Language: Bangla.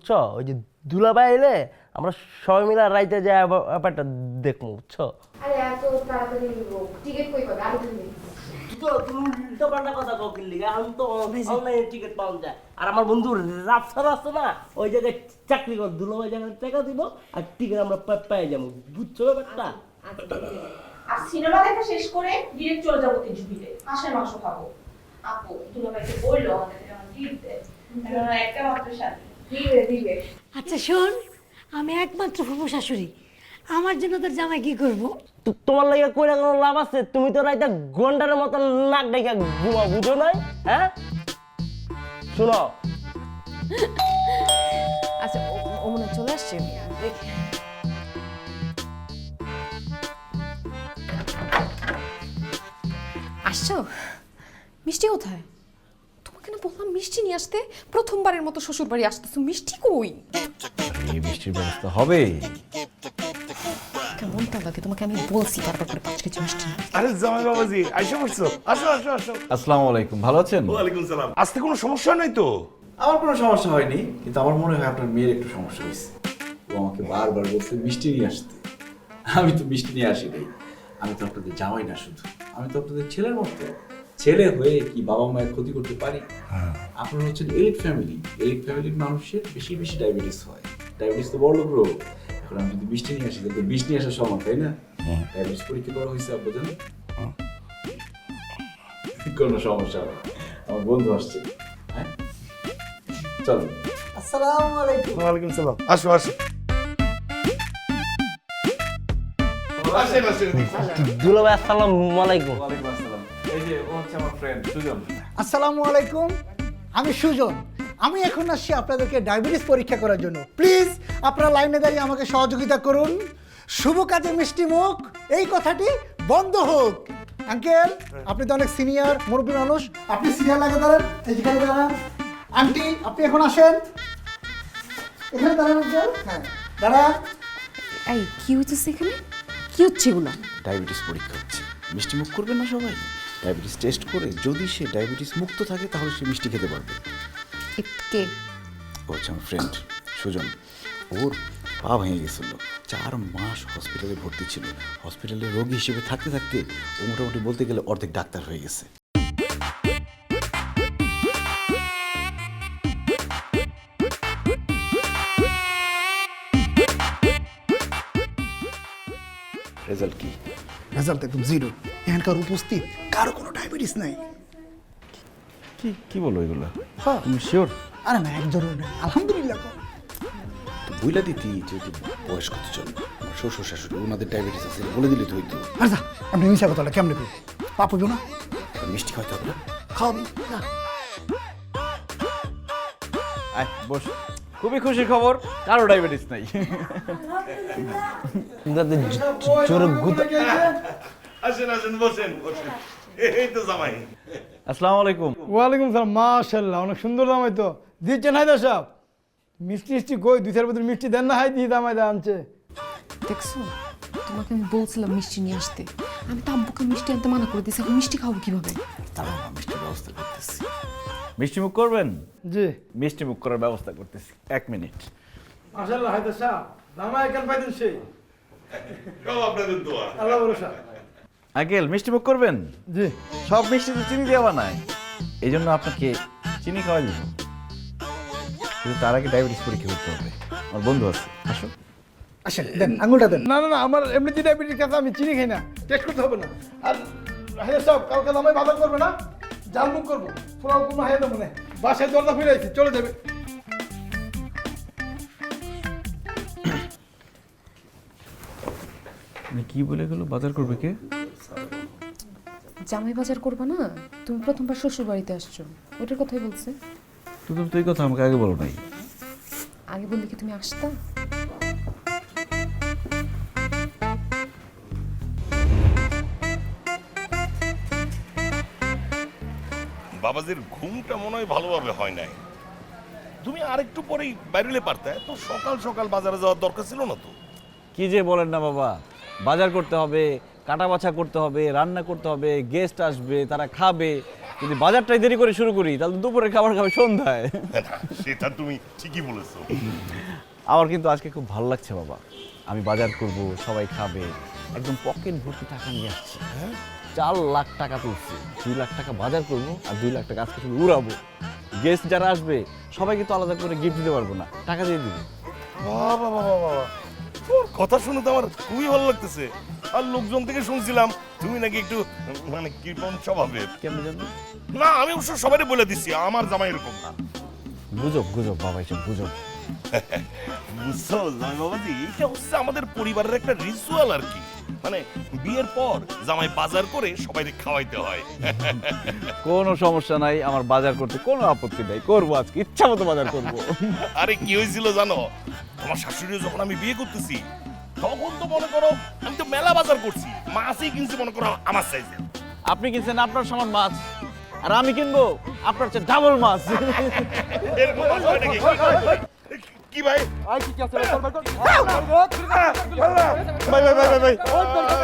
বুঝছো? ওই যে দুলাভাই এলে আমরা সবাই মিলে রাইতে যাই ব্যাপারটা দেখবো, বুঝছো? আরে এত তাড়াতাড়ি টিকিট কই পাবে আগে তুমি তুমি উল্টো পাল্টা কথা কও কিনলি, এখন তো অনলাইনে টিকিট পাওয়া যায়। আর আমার বন্ধু রাফসার আছে না, ওই জায়গায় চাকরি কর, দুলাভাই জায়গায় টাকা দিব আর টিকিট আমরা পেয়ে যাবো, বুঝছো ব্যাপারটা? আর সিনেমা দেখা শেষ করে ডিরেক্ট চলে যাবো তিনজুবিতে হাঁসের মাংস খাবো। আপু দুলাভাইকে বললো আমাদেরকে যেমন গিফট দেয়, একটা মাত্র শাড়ি দিবে। আচ্ছা শোন, আমি একমাত্র ফুফু শাশুড়ি, আমার জন্য তোর জামাই কি করবো? তোমার লাগে কইরা কোনো লাভ আছে? তুমি তো রাইতে গন্ডারের মতো নাক ডেকে ঘুমা, বুঝো নাই? হ্যাঁ শুনো, আচ্ছা ও মনে হয় চলে আসছে, দেখি। আসছো? মিষ্টি কোথায়? তোমাকে না বললাম মিষ্টি নিয়ে আসতে, প্রথমবারের মতো শ্বশুর বাড়ি আসতেছো, মিষ্টি কই? এই বৃষ্টির ব্যবস্থা হবে। কেমনটা লাগে তোমাকে? আমি বলছি বারবার করে 5 কেজি মিষ্টি নিয়ে। আরে জামাই বাবাজি আইসা পড়ছো, আসো আসো আসো। আসসালামু আলাইকুম, ভালো আছেন? ওয়ালাইকুম সালাম। আজকে কোনো সমস্যা নাই তো? আমার কোনো সমস্যা হয়নি, কিন্তু আমার মনে হয় আপনার মেয়ের একটু সমস্যা হয়েছে। ও আমাকে বারবার বলছে মিষ্টি নিয়ে আসতে। আমি তো মিষ্টি নিয়ে আসি নাই। আমি তো আপনাদের জামাই না, শুধু আমি তো আপনাদের ছেলের মতো। ছেলে হয়ে কি বাবা মায়ের ক্ষতি করতে পারি? আপনারা হচ্ছেন এলিট ফ্যামিলি। এলিট ফ্যামিলির মানুষের বেশি বেশি ডায়াবেটিস হয়। ডায়াবেটিস তো বড় রোগ। এখন আমি যদি মিষ্টি নিয়ে আসি তাহলে তো বিষ নিয়ে আসার সমান, তাই না? ডায়াবেটিস পরীক্ষা করা হয়েছে আপু জানেন? কোনো সমস্যা হবে না। আমার বন্ধু আসছে, হ্যাঁ চলো। আসসালামু আলাইকুম। ওয়ালাইকুম সালাম, আসো আসো। আসেন আসেন। দুলাভাই আসসালামু আলাইকুম। ওয়ালাইকুম আসসালাম। এই যে ও হচ্ছে আমার ফ্রেন্ড সুজন। আসসালামু আলাইকুম, আমি সুজন। আমি এখন আসছি আপনাদেরকে ডায়াবেটিস পরীক্ষা করার জন্য। প্লিজ আপনারা লাইনে দাঁড়িয়ে আমাকে সহযোগিতা করুন। শুভ কাজে মিষ্টি মুখ, এই কথাটি বন্ধ হোক। আঙ্কেল, আপনি তো অনেক সিনিয়র মুরব্বী মানুষ, আপনি সিনিয়র লাগে দাঁড়ান, এই যেখানে দাঁড়ান। আন্টি আপনি এখন আসেন, এখানে দাঁড়ান আঙ্কেল। হ্যাঁ দাঁড়ান। এই কি হচ্ছে এখানে? কি হচ্ছে এগুলো? ডায়াবেটিস পরীক্ষা হচ্ছে, মিষ্টি মুখ করবে না সবাই? ডায়াবেটিস টেস্ট করে যদি সে ডায়াবেটিস মুক্ত থাকে তাহলে সে মিষ্টি খেতে পারবে। কে? ও হচ্ছে আমার ফ্রেন্ড সুজন। ওর পা ভেঙে গেছিল, 4 মাস হসপিটালে ভর্তি ছিল। হসপিটালে রোগী হিসেবে থাকতে থাকতে ও মোটামুটি বলতে গেলে অর্ধেক ডাক্তার হয়ে গেছে। রেজাল্ট কি? রেজাল্ট একদম জিরো। এখানকার উপস্থিত কারো কোনো ডায়াবেটিস নাই। কি কি বলো এগুলো? হ্যাঁ। তুমি শিওর? আরে না, এক জরুরি নাই, আলহামদুলিল্লাহ। তো বইলা দিতি যেহেতু বয়স কত জন, আমার শ্বশুর শাশুড়ি ওনাদের ডায়াবেটিস আছে, বলে দিলে তো হইতো। আচ্ছা আপনি মিশা কথাটা কেমনে করবো? পাপ হইব না? মিষ্টি খাইতে হবে না? খাওয়াবি না? আয় বস। খুবই খুশির খবর, কারো ডায়াবেটিস নাই। জোরে গুতা। আসেন আসেন, বসেন বসেন। এই তো জামাই। আসসালামু আলাইকুম। ওয়ালাইকুম সালাম। মাশাআল্লাহ, অনেক সুন্দর জামাই তো দিচ্ছেন। হায়দার সাহেব মিষ্টি মিষ্টি কই 2-4 বোতল মিষ্টি দেন না। হাই দিয়ে জামাই দা আনছে। দেখছো, তোমাকে আমি বলছিলাম মিষ্টি নিয়ে আসতে। আমি তো আব্বুকে মিষ্টি আনতে মানা করে দিয়েছি, এখন মিষ্টি খাবো কিভাবে? তারা মিষ্টির ব্যবস্থা করতেছি। মিষ্টি মুখ করবেন? জি মিষ্টি মুখ করার ব্যবস্থা করতেছি, 1 মিনিট। মাশাআল্লাহ হায়দার সাহেব, জামাই কেন পাইতেন সেই? সব আপনাদের দোয়া। আল্লাহ ভরসা। আঙ্কেল মিষ্টি মুখ করবেন? জি সব মিষ্টি তো চিনি দেওয়া বানায়, এই জন্য আপনাকে চিনি খাওয়া দিব। কিন্তু তার আগে ডায়াবেটিস পরীক্ষা করতে হবে। আমার বন্ধু আছে, আসো। আসেন দেন, আঙুলটা দেন। না না না, আমার এমনিতে ডায়াবেটিস আছে, আমি চিনি খাই না, টেস্ট করতে হবে না। আর হায়দার সাহেব কালকে জামাই বাজার করবে না, জাল মুখ করবো, পুরো কোনো হায়দা মনে বাসায় দরজা ফিরে আইছি, চলে যাবে। কি বলে গেল? বাজার করবে কে? জামাই বাজার করবা না? তুমি প্রথমবার শ্বশুর বাড়িতে আসছো, ওটার কথাই বলছে। তুমি তো এই কথা আমাকে আগে বলো নাই। আগে বললে কি তুমি আসতা? বাবাজির ঘুমটা মনে হয় ভালোভাবে হয় নাই। তুমি আরেকটু পরেই বাইরে পারতে, তো সকাল সকাল বাজারে যাওয়ার দরকার ছিল না তো? কি যে বলেন না বাবা, বাজার করতে হবে, কাটা বাছা করতে হবে, রান্না করতে হবে, গেস্ট আসবে, তারা খাবে, যদি বাজারটাই দেরি করে শুরু করি তাহলে দুপুরে খাবার খাবে সন্ধ্যায়। না, সেটা তুমি ঠিকই বলেছো। আমার কিন্তু আজকে খুব ভালো লাগছে বাবা, আমি বাজার করব, সবাই খাবে, একদম পকেট ভর্তি টাকা নিয়ে আসছি। 4 লাখ টাকা তুলছি, 2 লাখ টাকা বাজার করব আর 2 লাখ টাকা আজকে শুধু উড়াবো। গেস্ট যারা আসবে সবাইকে তো আলাদা করে গিফট দিতে পারবো না, টাকা দিয়ে দিব। বাবা বাবা বাবা, তোর কথা শুনে তো আমার খুবই ভালো লাগতেছে। আর লোকজন থেকে শুনছিলাম তুমি নাকি একটু মানে কৃপণ স্বভাবের। কেমন জানো? না, আমি অবশ্য সবাই বলে দিচ্ছি আমার জামাই এরকম না। গুজব গুজব বাবা, এসব গুজব। বুঝছো জামাই বাবাজি, এটা হচ্ছে আমাদের পরিবারের একটা রিচুয়াল আর কি। মানে বিয়ের পর জামাই বাজার করে সবাই খাওয়াইতে হয়। কোনো সমস্যা নাই, আমার বাজার করতে কোনো আপত্তি নাই, করবো আজকে ইচ্ছা মতো বাজার করবো। আরে কি হয়েছিল জানো, তোমার শাশুড়ি যখন আমি বিয়ে করতেছি তখন তো মনে করো আমি তো মেলা বাজার করছি, মাছই কিনছি মনে করো আমার সাইজে। আপনি কিনছেন আপনার সমান মাছ, আর আমি কিনবো আপনার চেয়ে ডাবল মাছ। এরকম হয় নাকি? কি ভাই? আই কি আছে? ভাই ভাই ভাই ভাই